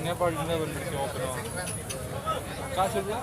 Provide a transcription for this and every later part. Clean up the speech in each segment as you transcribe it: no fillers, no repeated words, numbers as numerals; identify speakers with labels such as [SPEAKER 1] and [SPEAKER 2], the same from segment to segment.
[SPEAKER 1] ನೇಪಾಳದಿಂದ ಬಂದ್ಬಿಡ್ತೀವಿ ಒಬ್ಬರು ಕಾಸು ಇದೆಯಾ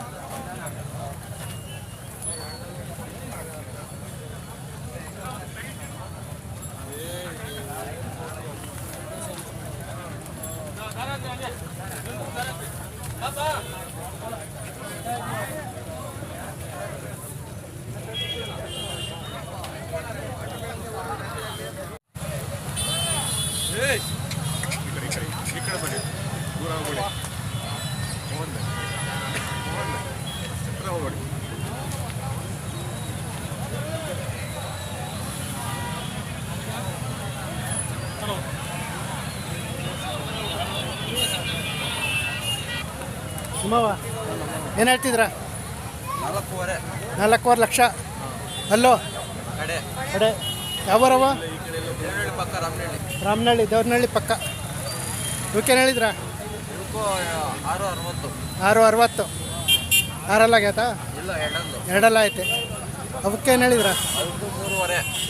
[SPEAKER 2] ಸುಮ್ಮವ ಏನು ಹೇಳ್ತಿದ್ರ? 4.5 ಲಕ್ಷ. ಅಲ್ಲೋ ಕಡೆ ಯಾವರವ? ರಾಮನಹಳ್ಳಿ ದೇವ್ರನಹಳ್ಳಿ ಪಕ್ಕ. ಇವಕ್ಕೇನು ಹೇಳಿದ್ರ? 6.60. ಆರಲ್ಲಾಗ್ಯಾತಾ? ಎರಡಲ್ಲ ಐತೆ. ಅವಕ್ಕೇನು ಹೇಳಿದ್ರ?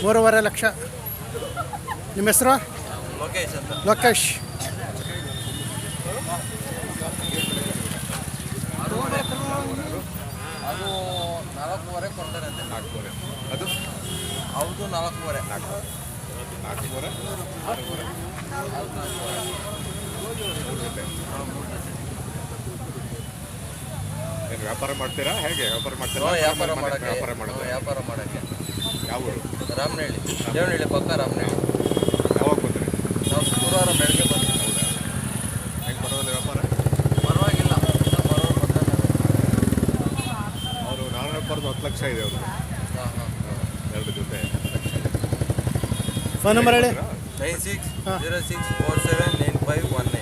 [SPEAKER 2] 3.5 ಲಕ್ಷ. ನಿಮ್ಮ ಹೆಸರು? ಲೋಕೇಶ್.
[SPEAKER 3] ಅದು 4.5 ಕೊಡ್ತಾರೆ ಅಂತೆ. 4.5 ಅದು ಹೌದು. 4.5
[SPEAKER 4] ವ್ಯಾಪಾರ ಮಾಡ್ತೀರಾ? ಹೇಗೆ ವ್ಯಾಪಾರ ಮಾಡ್ತೀರಾ?
[SPEAKER 3] ವ್ಯಾಪಾರ ಮಾಡೋಕ್ಕೆ.
[SPEAKER 4] ಯಾವ ಊರು?
[SPEAKER 3] ರಾಮನಹಳ್ಳಿ ದೇವನಹಳ್ಳಿ ಪಕ್ಕ. ರಾಮನಹಳ್ಳಿ.
[SPEAKER 4] ಯಾವಾಗ ಬಂದ್ರಿ?
[SPEAKER 3] ನಾವು ಶುಕ್ರವಾರ ಬೆಳಗ್ಗೆ ಬಂದ್ವಿ.
[SPEAKER 4] ಹೆಂಗೆ ಬರೋದಿಲ್ಲ ವ್ಯಾಪಾರ?
[SPEAKER 3] ಪರವಾಗಿಲ್ಲ.
[SPEAKER 4] ಅವರು 10 ಲಕ್ಷ ಇದೆ ಅವರು. ಎರಡು ಜೊತೆ.
[SPEAKER 2] ಫೋನ್ ನಂಬರ್ ಹೇಳಿ.
[SPEAKER 3] 9606479519.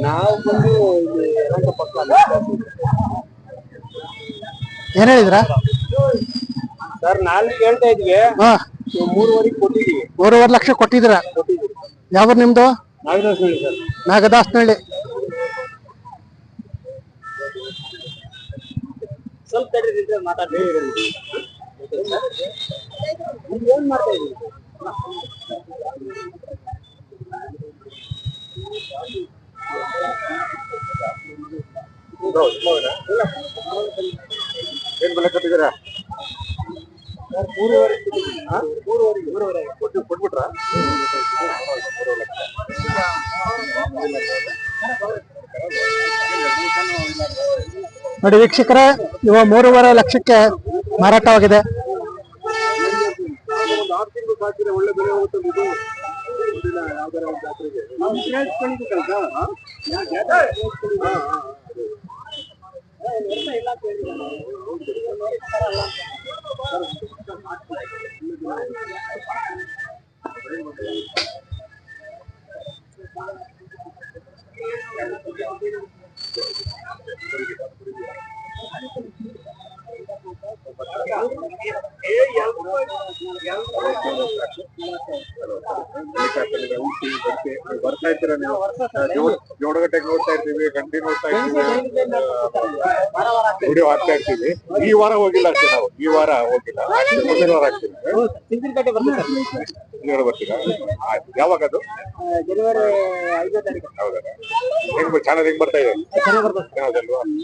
[SPEAKER 2] ನಾವು ಬಂದು ಏನು ಹೇಳಿದ್ರ
[SPEAKER 1] ಸರ್? 4 ಹೇಳ್ತಾ ಇದ್ವಿ. 3.5 ಕೊಟ್ಟಿದ್ದೀವಿ.
[SPEAKER 2] 3.5 ಲಕ್ಷ ಕೊಟ್ಟಿದ್ದೀರಾ? ಯಾವ ನಿಮ್ದು?
[SPEAKER 1] ನಾಗದಾಸನಹಳ್ಳಿ ಸರ್.
[SPEAKER 2] ನಾಗದಾಸನಹಳ್ಳಿ.
[SPEAKER 1] ಸ್ವಲ್ಪ ತಡೀರಿ ಮಾತಾಡಿ. ಏನ್ ಮಾಡ್ತಾ ಇದ್ದೀವಿ?
[SPEAKER 4] ಏನು ಬೆಲೆ ಕಟ್ಟಿದ್ದೀರಾ?
[SPEAKER 1] 3.5
[SPEAKER 4] ಕೊಟ್ಬಿಟ್ರಾ?
[SPEAKER 2] ನೋಡಿ ವೀಕ್ಷಕರೇ, ಇವ 3.5 ಲಕ್ಷಕ್ಕೆ ಮಾರಾಟವಾಗಿದೆ.
[SPEAKER 4] ಒಳ್ಳೆ ಬೆಲೆ ಹೋಗುತ್ತೆ. ಬರ್ತಾ ಇರ್ತೀರಾ ನೀವು? ಜೋಡಗಟ್ಟೆಗೆ ನೋಡ್ತಾ ಇರ್ತೀವಿ, ಗಂಟಿ ನೋಡ್ತಾ ಇರ್ತೀವಿ, ವಿಡಿಯೋ ಹಾಕ್ತಾ ಇರ್ತೀವಿ. ಈ ವಾರ ಹೋಗಿಲ್ಲ ಅಷ್ಟೇ ನಾವು. ಈ ವಾರ ಹೋಗಿಲ್ಲ, ಮುಂದಿನ ವಾರ ಆಗ್ತೀವಿ. ಬರ್ತೀರಾ? ಯಾವಾಗ ಅದು?
[SPEAKER 1] ಜನವರಿ 5ನೇ ತಾರೀಕು.
[SPEAKER 4] ಹೌದಾ? ಹೆಂಗ್ ಚಾನಲ್ ಹೆಂಗ್ ಬರ್ತಾ ಇದೆ?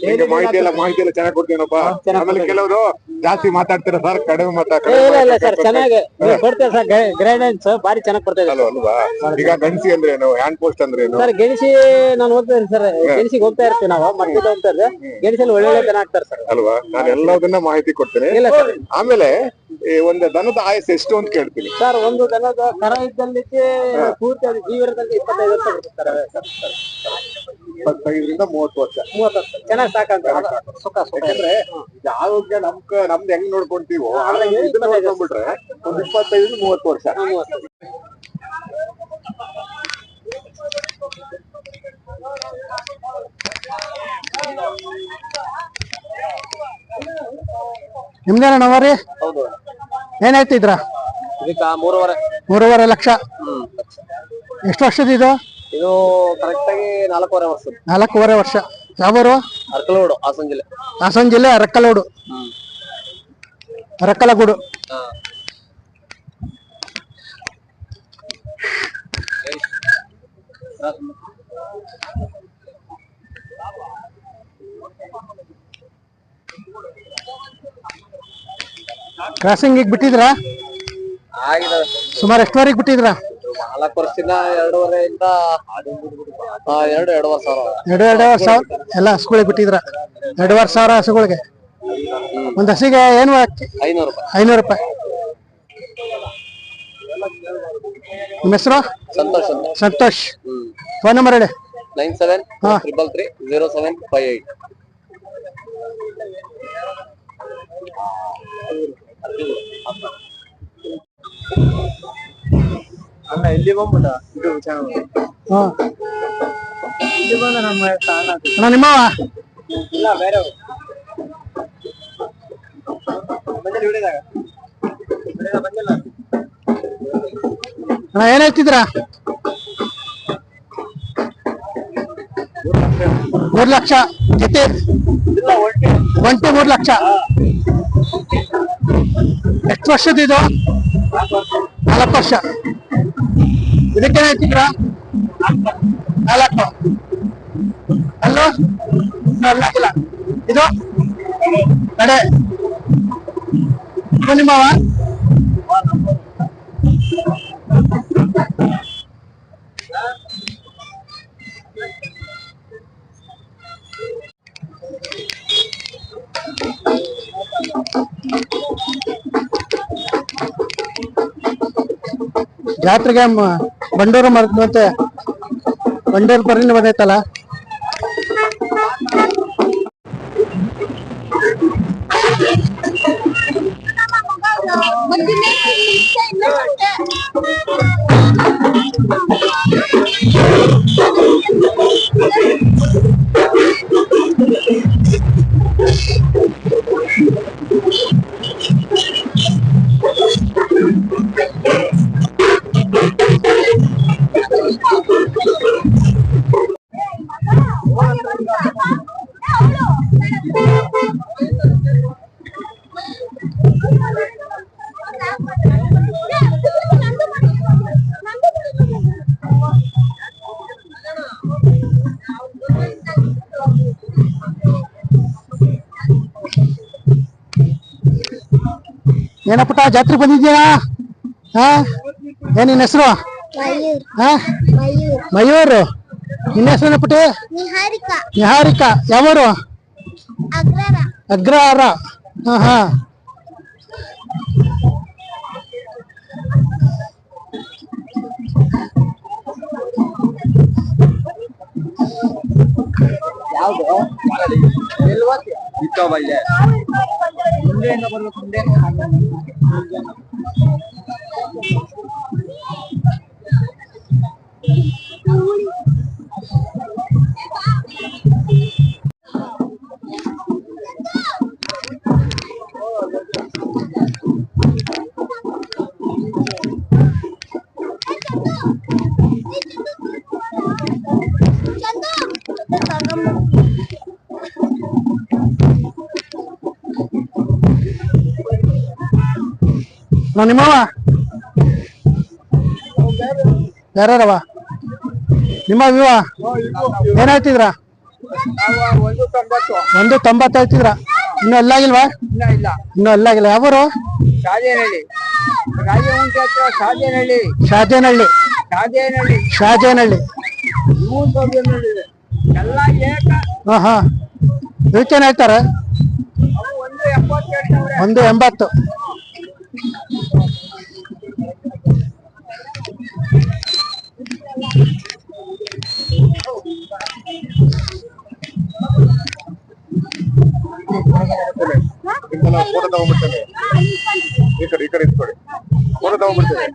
[SPEAKER 4] ನಿಮ್ಗೆ ಮಾಹಿತಿ ಎಲ್ಲ ಚೆನ್ನಾಗಿ ಕೊಡ್ತೀನಪ್ಪ. ಆಮೇಲೆ ಕೆಲವರು ಜಾಸ್ತಿ ಮಾತಾಡ್ತೀರಾ ಸರ್, ಕಡಿಮೆ
[SPEAKER 1] ಇಲ್ಲ ಸರ್, ಚೆನ್ನಾಗಿ ಕೊಡ್ತೇವೆ ಸರ್. ಗೈಡೆನ್ಸ್ ಬಾರಿ ಚೆನ್ನಾಗಿ ಕೊಡ್ತಾ ಇದೆ
[SPEAKER 4] ಅಲ್ವಾ? ಈಗ ಗಣಸಿ ಅಂದ್ರೆ ಏನು, ಹ್ಯಾಂಡ್ ಪೋಸ್ಟ್ ಅಂದ್ರೆ ಏನು?
[SPEAKER 1] ಸರ್ ಗೆಣಸಿ ನಾನು ಹೋಗ್ತೇನೆ ಸರ್. ಗೆಣಸಿಗೆ ಹೋಗ್ತಾ ಇರ್ತೀವಿ ನಾವು. ಮಟ್ಟಿಗೆ ಹೋಗ್ತಾ ಇದ್ದೆ. ಗೆಣಸಲ್ಲಿ ಒಳ್ಳೆ ದನ ಹಾಕ್ತಾರೆ ಸರ್.
[SPEAKER 4] ಅಲ್ವಾ? ನಾನು ಎಲ್ಲದನ್ನ ಮಾಹಿತಿ ಕೊಡ್ತೇನೆ. ಆಮೇಲೆ ಒಂದು ದನದ ಆಯಸ್ಸು ಎಷ್ಟು ಅಂತ ಕೇಳ್ತೀನಿ
[SPEAKER 1] ಸರ್. ಒಂದು ದನದ ಕರ ಇದ್ದಲ್ಲಿಕ್ಕೆ ಪೂರ್ತಿ ಅದು ಜೀವನದಲ್ಲಿ 25 ವರ್ಷ ಬಿಡ್ತಾರೆ ಸರ್.
[SPEAKER 4] 25ರಿಂದ 30 ವರ್ಷ.
[SPEAKER 1] 30 ವರ್ಷ ಚೆನ್ನಾಗಿ ಸಾಕಂತ ಸುಖ.
[SPEAKER 4] ಯಾಕಂದ್ರೆ ಆರೋಗ್ಯ ನಮ್ದು ಹೆಂಗ್ ನೋಡ್ಕೊಂತೀವೋ ನೋಡ್ಕೊಂಡ್ಬಿಟ್ರೆ ಒಂದು 25-30 ವರ್ಷ.
[SPEAKER 2] ನಿಮ್ದೇನ ಅವರಿ
[SPEAKER 1] ಹೌದು.
[SPEAKER 2] ಏನ್ ಹೇಳ್ತಿದ್ರ?
[SPEAKER 1] ಇದಕ್ಕ 3.5.
[SPEAKER 2] 3.5 ಲಕ್ಷ. ಎಷ್ಟು ವರ್ಷದ ಇದು?
[SPEAKER 1] ಇದು ಕರೆಕ್ಟ್ ಆಗಿ 4.5 ವರ್ಷ.
[SPEAKER 2] 4.5 ವರ್ಷ. ಯಾವರು?
[SPEAKER 1] ಅರ್ಕಲೋಡು, ಹಾಸನ ಜಿಲ್ಲೆ.
[SPEAKER 2] ಹಾಸನ ಜಿಲ್ಲೆ ಅರಕಲೋಡು. ಅರಕಲಗೂಡು. ಕ್ರಾಸಿಂಗ್ ಈಗ ಬಿಟ್ಟಿದ್ರಾ?
[SPEAKER 1] ಆಗಿದೆ.
[SPEAKER 2] ಸುಮಾರು ಎಷ್ಟುವರೆಗೆ ಬಿಟ್ಟಿದ್ರಾ?
[SPEAKER 1] 4 ವರ್ಷದಿಂದ 2.5 2.5 ಸಾವಿರ.
[SPEAKER 2] 2.5 ಸಾವಿರ ಎಲ್ಲ ಹಸುಗಳಿಗೆ ಬಿಟ್ಟಿದ್ರ? 2.5 ಸಾವಿರ ಹಸುಗಳಿಗೆ. ಒಂದ್ ಹಸಿಗೆ ಏನು?
[SPEAKER 1] 500 ರೂಪಾಯಿ.
[SPEAKER 2] 500 ರೂಪಾಯಿ. ನಿಮ್ಮ ಹೆಸರು?
[SPEAKER 1] ಸಂತೋಷ್.
[SPEAKER 2] ಸಂತೋಷ್. ಫೋನ್ ನಂಬರ್ ಹೇಳಿ.
[SPEAKER 1] 9733300758. ಅಣ್ಣ ಇಲ್ಲಿ ಬಂದ್ಬಿಟ್ಟ ಇದು ಚಾನಲ್. ಇಲ್ಲಿ ಬಂದ ನಮ್ಮ
[SPEAKER 2] ಅಣ್ಣ ನಿಮ್ಮವ?
[SPEAKER 1] ಇಲ್ಲ ಬೇರೆಯವರು. ಬಂದಿಲ್ಲ.
[SPEAKER 2] ಅಣ್ಣ ಏನ್ ಹೇಳ್ತಿದ್ರ? 3 ಲಕ್ಷ ಜೊತೆ ಒಂಟಿ 3 ಲಕ್ಷ. ಎಷ್ಟು ವರ್ಷದ ಇದು? 4 ವರ್ಷ. ಇದಕ್ಕೇನ್ ಹೇಳ್ತಿದ್ರ? 4. ಅಲ್ಲೋ ಅಲ್ಲ ಇದು ಕಡೆ ನಿಮ್ಮವ? ಜಾತ್ರೆಗೆ ಬಂಡೂರು ಮತ್ತೆ ಬಂಡೂರು ಪರಿನ ಬಂದೈತಲ್ಲ. ಏನಪ್ಪಟ ಜಾತ್ರೆ ಬಂದಿದ್ಯಾ? ಏನ್ ನಿನ್ನ ಹೆಸರು? ಮಯೂರು. ನಿನ್ನ ಹೆಸರು ಪುಟಿ? ನಿಹಾರಿಕಾ. ಯಾವರು? ಅಗ್ರಹಾರ. ಹಾ.
[SPEAKER 1] ಯಾವ್ದು ಇತ್ತ ಬಲ್ಲೆ ಮುಂದೆಯಿಂದ ಬರ್ಬೇಕು. ಮುಂದೆ
[SPEAKER 2] ನಿಮ್ಮವ ಯಾರವ? ನಿಮ್ಮ ವಿವ ಏನ್ ಹೇಳ್ತಿದ್ರ? 190 ಹೇಳ್ತಿದ್ರ. ಇನ್ನು ಅಲ್ಲಾಗಿಲ್ವಾ? ಇನ್ನು ಅಲ್ಲಾಗಿಲ್ಲ. ಯಾವರು? ಶಾಜೇನಹಳ್ಳಿ. ಹಾ. ಇವಕ್ಕೇನ್ ಹೇಳ್ತಾರ? 180.
[SPEAKER 4] ಫೋಟೋ ತಗೊಂಡ್ಬಿಡ್ತೇನೆ. ಈ ಕಡೆ ಇಸ್ಕೊಡಿ. ಫೋಟೋ ತಗೊಂಡ್ಬಿಡ್ತೀನಿ